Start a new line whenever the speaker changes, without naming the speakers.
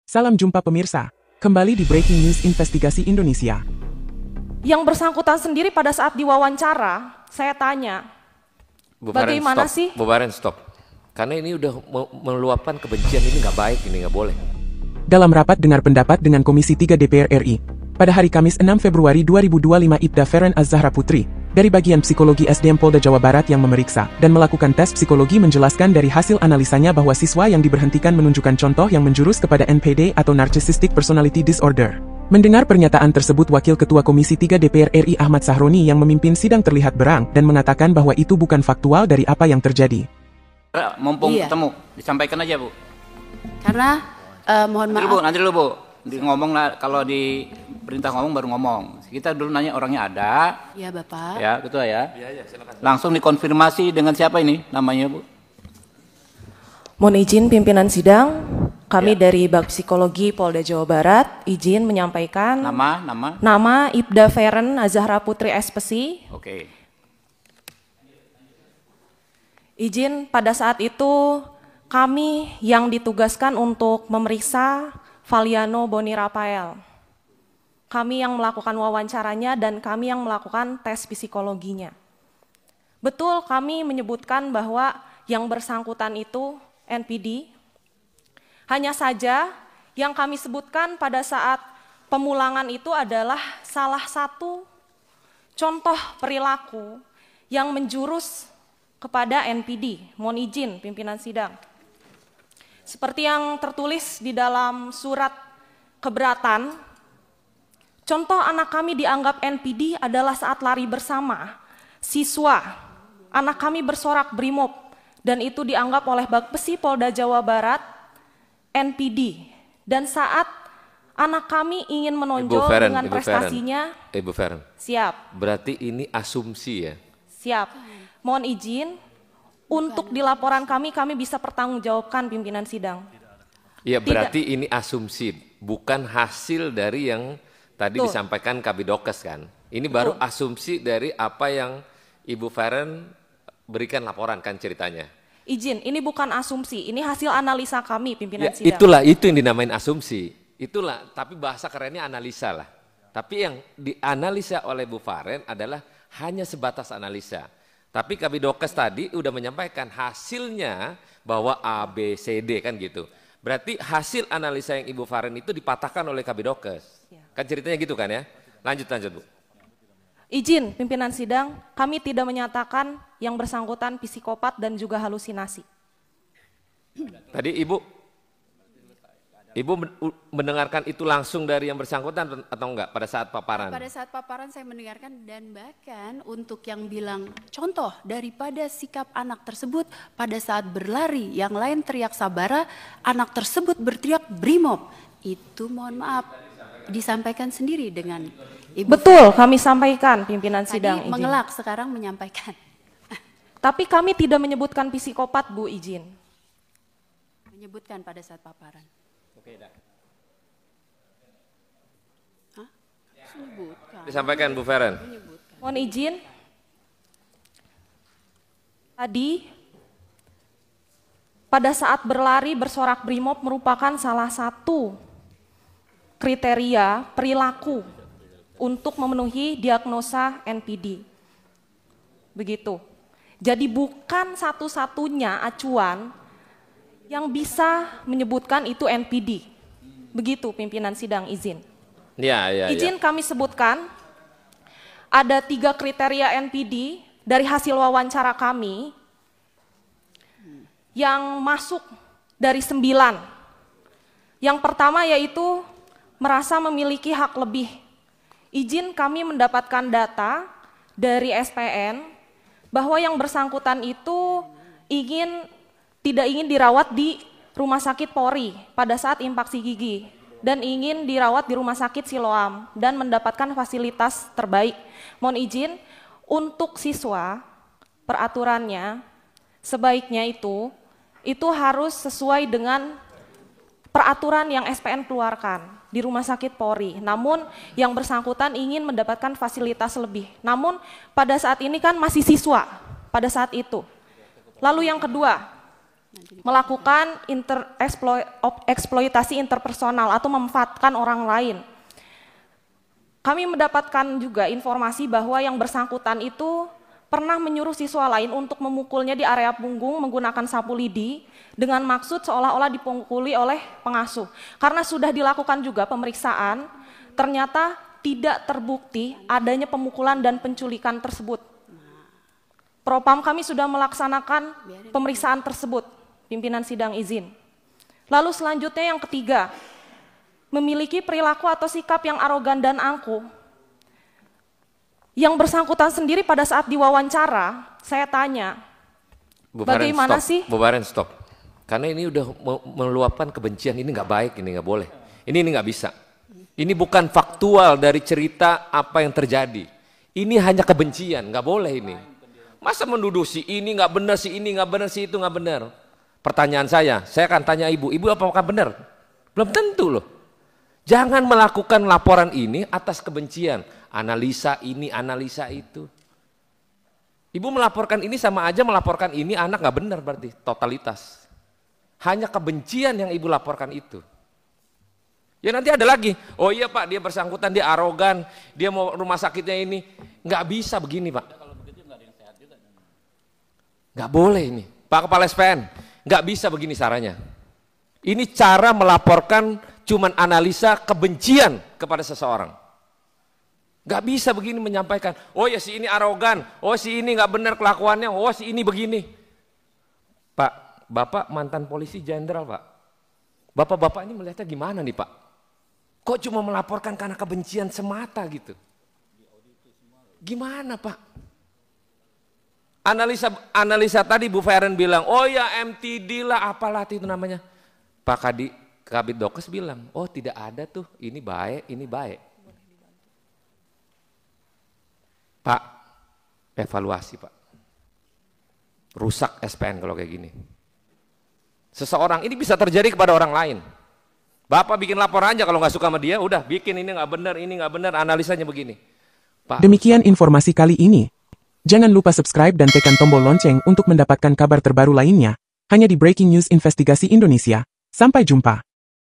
Salam jumpa pemirsa, kembali di Breaking News Investigasi Indonesia.
Yang bersangkutan sendiri pada saat diwawancara, saya tanya, bagaimana sih?
Bu Baren, stop. Karena ini udah meluapkan kebencian, ini nggak baik, ini nggak boleh.
Dalam rapat dengar pendapat dengan Komisi 3 DPR RI, pada hari Kamis 6 Februari 2025 Ibda Feren Az-Zahra Putri, dari bagian psikologi SDM Polda Jawa Barat yang memeriksa dan melakukan tes psikologi menjelaskan dari hasil analisanya bahwa siswa yang diberhentikan menunjukkan contoh yang menjurus kepada NPD atau Narcissistic Personality Disorder. Mendengar pernyataan tersebut Wakil Ketua Komisi 3 DPR RI Ahmad Sahroni yang memimpin sidang terlihat berang dan mengatakan bahwa itu bukan faktual dari apa yang terjadi.
Mumpung ketemu, disampaikan aja Bu.
Karena mohon maaf.
Nanti dulu Bu. Ngomong lah, kalau di perintah ngomong baru ngomong. Kita dulu nanya orangnya ada.
Ya Bapak.
Ya, ketua ya. Iya, silakan. Langsung dikonfirmasi dengan siapa ini namanya Bu?
Mohon izin pimpinan sidang, kami dari Bak Psikologi Polda Jawa Barat izin menyampaikan nama Ibda Feren Az-Zahra Putri SPSI.
Oke.
Izin pada saat itu kami yang ditugaskan untuk memeriksa Valiano Boni Rafael. Kami yang melakukan wawancaranya dan kami yang melakukan tes psikologinya. Betul kami menyebutkan bahwa yang bersangkutan itu NPD. Hanya saja yang kami sebutkan pada saat pemulangan itu adalah salah satu contoh perilaku yang menjurus kepada NPD. Mohon izin pimpinan sidang. Seperti yang tertulis di dalam surat keberatan, contoh anak kami dianggap NPD adalah saat lari bersama siswa. Anak kami bersorak brimob dan itu dianggap oleh Bakpesi Polda Jawa Barat NPD. Dan saat anak kami ingin menonjol dengan prestasinya.
Ibu Feren.
Siap.
Berarti ini asumsi ya?
Siap. Mohon izin. Untuk di laporan kami bisa pertanggungjawabkan pimpinan sidang.
Iya, berarti ini asumsi, bukan hasil dari yang tadi disampaikan Kabidokes kan? Ini baru asumsi dari apa yang Ibu Feren berikan laporan kan ceritanya?
Izin, ini bukan asumsi, ini hasil analisa kami pimpinan sidang.
Itulah, itu yang dinamain asumsi. Itulah, tapi bahasa kerennya analisa lah. Tapi yang dianalisa oleh Bu Feren adalah hanya sebatas analisa. Tapi Kabidokes tadi udah menyampaikan hasilnya bahwa A, B, C, D kan gitu. Berarti hasil analisa yang Ibu Faren itu dipatahkan oleh Kabidokes. Ya. Kan ceritanya gitu kan ya? Lanjut Bu.
Izin pimpinan sidang, kami tidak menyatakan yang bersangkutan psikopat dan juga halusinasi.
Tadi Ibu mendengarkan itu langsung dari yang bersangkutan atau enggak pada saat paparan?
Pada saat paparan saya mendengarkan dan bahkan untuk yang bilang contoh daripada sikap anak tersebut pada saat berlari yang lain teriak sabara, anak tersebut berteriak brimob. Itu mohon maaf disampaikan sendiri dengan Ibu.
Betul, kami sampaikan pimpinan sidang.
Tadi mengelak, sekarang menyampaikan.
Tapi kami tidak menyebutkan psikopat Bu, izin.
Menyebutkan pada saat paparan.
Oke, dah.
Hah? Sebutkan.
Disampaikan Bu Feren.
Mohon izin. Tadi pada saat berlari bersorak brimob merupakan salah satu kriteria perilaku untuk memenuhi diagnosa NPD. Begitu. Jadi bukan satu-satunya acuan yang bisa menyebutkan itu NPD. Begitu pimpinan sidang, izin. Izin kami sebutkan ada 3 kriteria NPD dari hasil wawancara kami yang masuk dari 9. Yang pertama yaitu merasa memiliki hak lebih. Izin kami mendapatkan data dari SPN bahwa yang bersangkutan itu tidak ingin dirawat di Rumah Sakit Polri pada saat infaksi gigi dan ingin dirawat di Rumah Sakit Siloam dan mendapatkan fasilitas terbaik. Mohon izin, untuk siswa peraturannya sebaiknya itu harus sesuai dengan peraturan yang SPN keluarkan di Rumah Sakit Polri. Namun yang bersangkutan ingin mendapatkan fasilitas lebih. Namun pada saat ini kan masih siswa pada saat itu. Lalu yang kedua, melakukan eksploitasi interpersonal atau memanfaatkan orang lain. Kami mendapatkan juga informasi bahwa yang bersangkutan itu pernah menyuruh siswa lain untuk memukulnya di area punggung menggunakan sapu lidi dengan maksud seolah-olah dipukuli oleh pengasuh. Karena sudah dilakukan juga pemeriksaan, ternyata tidak terbukti adanya pemukulan dan penculikan tersebut. Propam kami sudah melaksanakan pemeriksaan tersebut, pimpinan sidang izin. Lalu selanjutnya yang ketiga, memiliki perilaku atau sikap yang arogan dan angkuh. Yang bersangkutan sendiri pada saat diwawancara, saya tanya, bagaimana sih?
Bu Baren, stop. Karena ini udah meluapkan kebencian, ini nggak baik, ini nggak boleh. Ini nggak bisa. Ini bukan faktual dari cerita apa yang terjadi. Ini hanya kebencian, nggak boleh ini. Masa menuduh si ini nggak benar, si ini nggak benar, si itu nggak benar. Pertanyaan saya akan tanya ibu apakah benar? Belum tentu loh. Jangan melakukan laporan ini atas kebencian, analisa ini, analisa itu. Ibu melaporkan ini sama aja melaporkan ini anak nggak benar berarti, totalitas. Hanya kebencian yang ibu laporkan itu. Ya nanti ada lagi, oh iya Pak dia bersangkutan, dia arogan, dia mau rumah sakitnya ini. Nggak bisa begini Pak. Nggak boleh ini. Pak Kepala SPN, nggak bisa begini caranya. Ini cara melaporkan cuman analisa kebencian kepada seseorang. Gak bisa begini menyampaikan, oh ya si ini arogan, oh si ini gak benar kelakuannya, oh si ini begini. Pak, Bapak mantan polisi jenderal Pak. Bapak-bapak ini melihatnya gimana nih Pak? Kok cuma melaporkan karena kebencian semata gitu? Gimana Pak? Analisa tadi Bu Feren bilang, oh ya MTD lah apalah itu namanya. Pak Kabid Dokes bilang, oh tidak ada tuh, ini baik, ini baik. Pak, evaluasi Pak. Rusak SPN kalau kayak gini. Seseorang, ini bisa terjadi kepada orang lain. Bapak bikin laporan aja kalau nggak suka sama dia, udah bikin ini nggak benar, analisanya begini. Pak,
Demikian informasi kali ini. Jangan lupa subscribe dan tekan tombol lonceng untuk mendapatkan kabar terbaru lainnya. Hanya di Breaking News Investigasi Indonesia. Sampai jumpa.